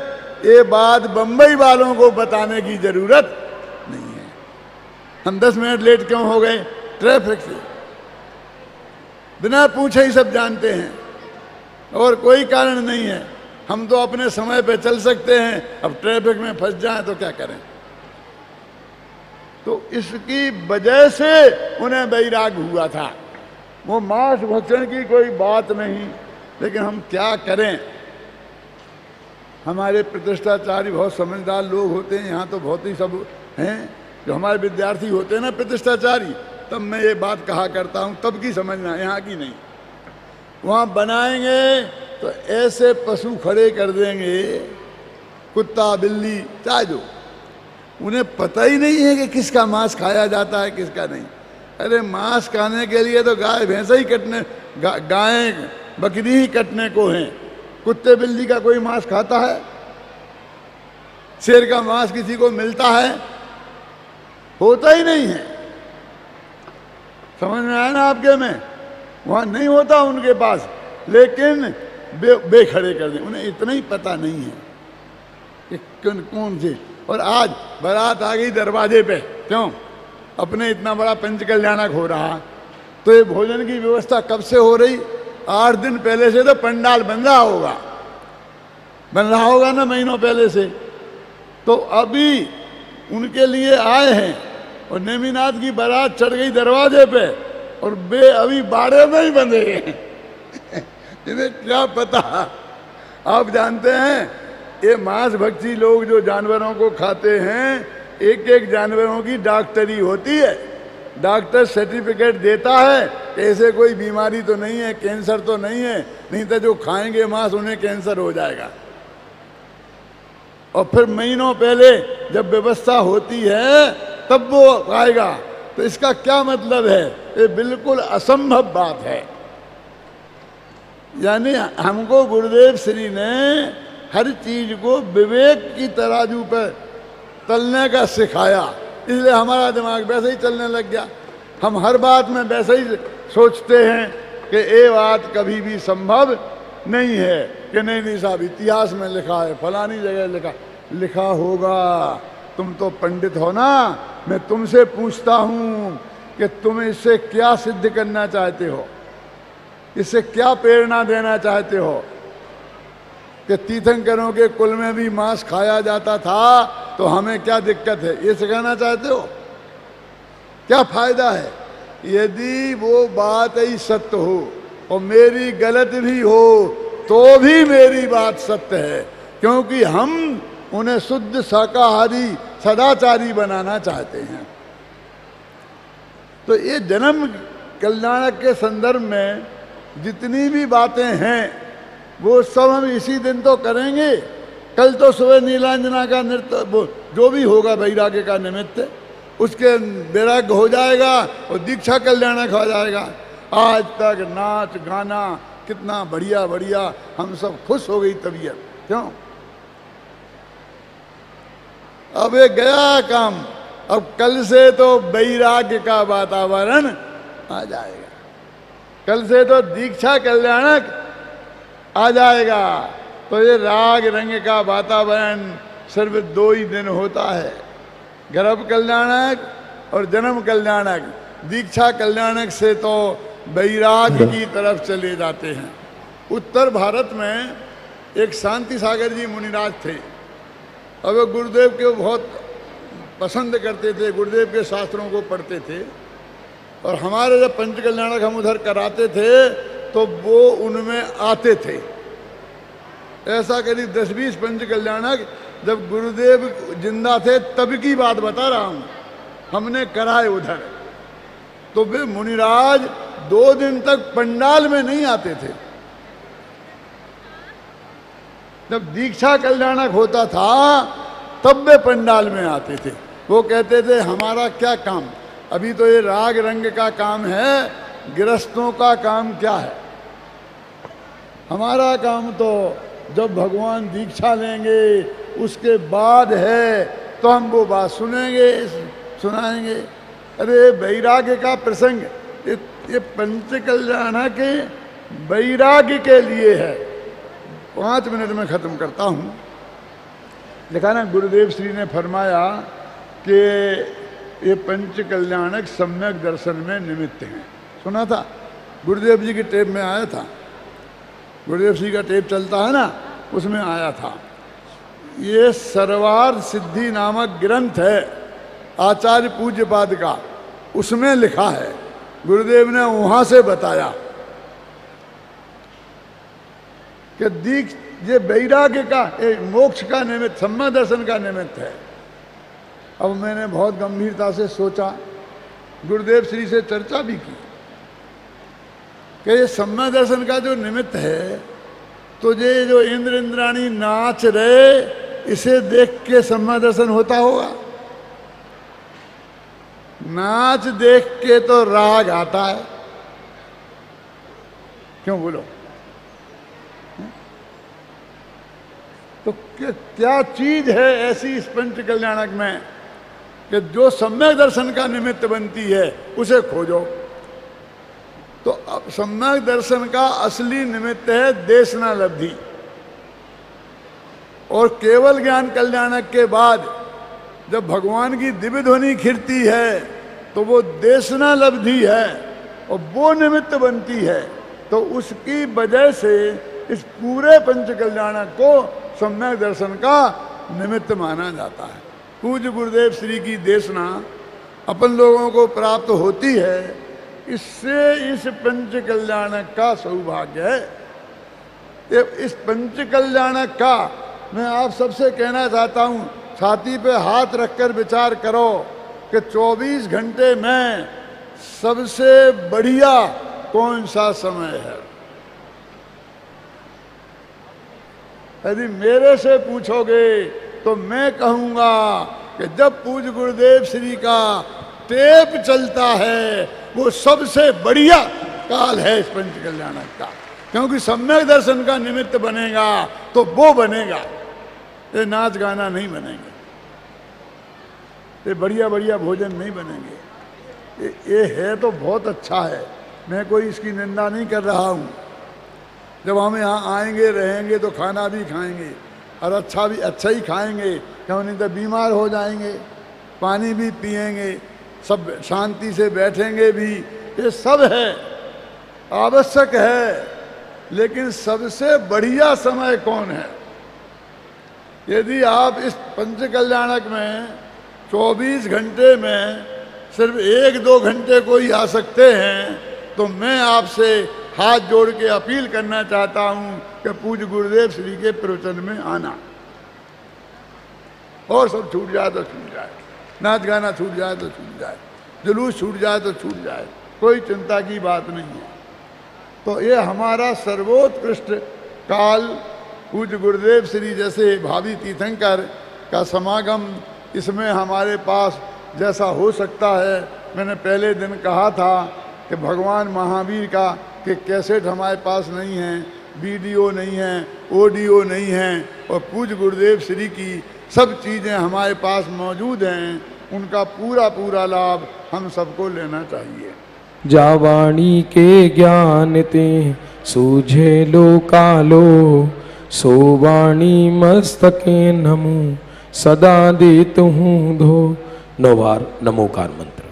ये बात बम्बई वालों को बताने की जरूरत नहीं है। हम 10 मिनट लेट क्यों हो गए ट्रैफिक से, बिना पूछे ही सब जानते हैं, और कोई कारण नहीं है। हम तो अपने समय पे चल सकते हैं, अब ट्रैफिक में फंस जाएं तो क्या करें। तो इसकी वजह से उन्हें वैराग्य हुआ था। वो मांस भक्षण की कोई बात नहीं, लेकिन हम क्या करें। हमारे प्रतिष्ठाचारी बहुत समझदार लोग होते हैं, यहाँ तो बहुत ही सब हैं जो हमारे विद्यार्थी होते हैं ना प्रतिष्ठाचारी, तब मैं ये बात कहा करता हूँ, तब की समझना, यहाँ की नहीं। वहाँ बनाएंगे तो ऐसे पशु खड़े कर देंगे, कुत्ता बिल्ली चाहे जो, उन्हें पता ही नहीं है कि किसका मांस खाया जाता है किसका नहीं। अरे मांस खाने के लिए तो गाय भैंसा ही कटने, गाय बकरी ही कटने को हैं। कुत्ते बिल्ली का कोई मांस खाता है? शेर का मांस किसी को मिलता है? होता ही नहीं है। समझ में आया ना आपके में? वहाँ नहीं होता उनके पास, लेकिन बेखड़े कर दें। उन्हें इतना ही पता नहीं है कि कौन से। और आज बारात आ गई दरवाजे पे, क्यों? अपने इतना बड़ा पंच कल्याणक हो रहा, तो ये भोजन की व्यवस्था कब से हो रही? 8 दिन पहले से तो पंडाल बन रहा होगा ना, महीनों पहले से। तो अभी उनके लिए आए हैं और नेमिनाथ की बारात चढ़ गई दरवाजे पे, और वे अभी बाड़े में ही बंधे हैं। इन्हें क्या पता। आप जानते हैं ये मांस भक्षी लोग जो जानवरों को खाते हैं, एक एक जानवरों की डॉक्टरी होती है। डॉक्टर सर्टिफिकेट देता है कि ऐसे कोई बीमारी तो नहीं है, कैंसर तो नहीं है, नहीं तो जो खाएंगे मांस उन्हें कैंसर हो जाएगा। और फिर महीनों पहले जब व्यवस्था होती है तब वो आएगा। तो इसका क्या मतलब है? ये बिल्कुल असंभव बात है। यानी हमको गुरुदेव श्री ने हर चीज को विवेक की तराजू पर तलने का सिखाया, इसलिए हमारा दिमाग वैसे ही चलने लग गया। हम हर बात में वैसे ही सोचते हैं कि ये बात कभी भी संभव नहीं है कि नहीं साहब इतिहास में लिखा है, फलानी जगह लिखा होगा। तुम तो पंडित हो ना, मैं तुमसे पूछता हूँ कि तुम इससे क्या सिद्ध करना चाहते हो, इससे क्या प्रेरणा देना चाहते हो कि तीर्थंकरों के कुल में भी मांस खाया जाता था, तो हमें क्या दिक्कत है, ये सिखाना चाहते हो? क्या फायदा है? यदि वो बात ही सत्य हो और मेरी गलत भी हो तो भी मेरी बात सत्य है, क्योंकि हम उन्हें शुद्ध शाकाहारी सदाचारी बनाना चाहते हैं। तो ये जन्म कल्याणक के संदर्भ में जितनी भी बातें हैं वो सब हम इसी दिन तो करेंगे। कल तो सुबह नीलांजना का नृत्य, जो भी होगा वैराग्य का निमित्त, उसके वैराग्य हो जाएगा और दीक्षा कल्याणक हो जाएगा। आज तक नाच गाना कितना बढ़िया बढ़िया, हम सब खुश हो गई तबीयत, क्यों? अब ये गया काम, अब कल से तो वैराग्य का वातावरण आ जाएगा, कल से तो दीक्षा कल्याणक आ जाएगा। तो ये राग रंग का वातावरण सिर्फ 2 ही दिन होता है, गर्भ कल्याणक और जन्म कल्याणक। दीक्षा कल्याणक से तो वैराग्य की तरफ चले जाते हैं। उत्तर भारत में एक शांति सागर जी मुनिराज थे, और वे गुरुदेव के बहुत पसंद करते थे, गुरुदेव के शास्त्रों को पढ़ते थे। और हमारे जब पंच कल्याणक हम उधर कराते थे तो वो उनमें आते थे। ऐसा करीब 10-20 पंच कल्याणक जब गुरुदेव जिंदा थे तब की बात बता रहा हूं, हमने कराए उधर। तो वे मुनिराज 2 दिन तक पंडाल में नहीं आते थे। जब दीक्षा कल्याणक होता था तब वे पंडाल में आते थे। वो कहते थे हमारा क्या काम, अभी तो ये राग रंग का काम है, गृहस्थों का काम क्या है। हमारा काम तो जब भगवान दीक्षा लेंगे उसके बाद है, तो हम वो बात सुनेंगे, सुनाएंगे। अरे वैराग्य का प्रसंग ये पंच कल्याण के वैराग्य के लिए है। 5 मिनट में खत्म करता हूँ। देखा ना, गुरुदेव श्री ने फरमाया कि ये पंच कल्याणक सम्यक दर्शन में निमित्त हैं। सुना था, गुरुदेव जी की टेप में आया था, गुरुदेव श्री का टेप चलता है ना, उसमें आया था। ये सर्वार्थ सिद्धि नामक ग्रंथ है आचार्य पूज्यपाद का, उसमें लिखा है, गुरुदेव ने वहां से बताया कि ये वैराग्य का, मोक्ष का निमित्त, सम्यक दर्शन का निमित्त है। अब मैंने बहुत गंभीरता से सोचा, गुरुदेव श्री से चर्चा भी की कि ये सम्यक दर्शन का जो निमित्त है, तो ये जो इंद्र इंद्राणी नाच रहे, इसे देख के सम्यक दर्शन होता होगा। नाच देख के तो राग आता है, क्यों बोलो? तो क्या चीज है ऐसी इस पंच कल्याणक में कि जो सम्यक दर्शन का निमित्त बनती है, उसे खोजो। तो अब सम्यक दर्शन का असली निमित्त है देशना लब्धि, और केवल ज्ञान कल्याणक के बाद जब भगवान की दिव्य ध्वनि खिरती है तो वो देशना लब्धि है और वो निमित्त बनती है। तो उसकी वजह से इस पूरे पंच कल्याणक को सम्यक दर्शन का निमित्त माना जाता है। पूज्य गुरुदेव श्री की देशना अपन लोगों को प्राप्त होती है, इससे इस पंच कल्याणक का सौभाग्य है। इस पंच कल्याणक का मैं आप सबसे कहना चाहता हूँ, छाती पे हाथ रखकर विचार करो कि 24 घंटे में सबसे बढ़िया कौन सा समय है। यदि मेरे से पूछोगे तो मैं कहूँगा कि जब पूज्य गुरुदेव श्री का टेप चलता है, वो सबसे बढ़िया काल है इस पंच कल्याणक का, क्योंकि सम्यक दर्शन का निमित्त बनेगा तो वो बनेगा, ये नाच गाना नहीं बनेंगे, ये बढ़िया बढ़िया भोजन नहीं बनेंगे। ये है तो बहुत अच्छा है, मैं कोई इसकी निंदा नहीं कर रहा हूँ। जब हम यहाँ आएंगे रहेंगे तो खाना भी खाएंगे और अच्छा ही खाएंगे, क्यों नहीं तो बीमार हो जाएंगे। पानी भी पिएंगे, सब शांति से बैठेंगे भी, ये सब है, आवश्यक है। लेकिन सबसे बढ़िया समय कौन है? यदि आप इस पंच कल्याणक में 24 घंटे में सिर्फ 1-2 घंटे को ही आ सकते हैं, तो मैं आपसे हाथ जोड़ के अपील करना चाहता हूं कि पूज्य गुरुदेव श्री के प्रवचन में आना। और सब छूट जाए तो छूट जाए, नाच गाना छूट जाए तो छूट जाए, जुलूस छूट जाए तो छूट जाए, कोई चिंता की बात नहीं है। तो ये हमारा सर्वोत्कृष्ट काल पूज्य गुरुदेव श्री जैसे भावी तीर्थंकर का समागम इसमें हमारे पास जैसा हो सकता है। मैंने पहले दिन कहा था कि भगवान महावीर का कि कैसेट हमारे पास नहीं है, वीडियो नहीं है, ऑडियो नहीं है, और पूज्य गुरुदेव श्री की सब चीज़ें हमारे पास मौजूद हैं। उनका पूरा पूरा लाभ हम सबको लेना चाहिए। जावाणी के ज्ञान ते सूझे लो कालो, सोवाणी मस्तके नमो सदा देत हूँ धो। 9 बार नमोकार मंत्र।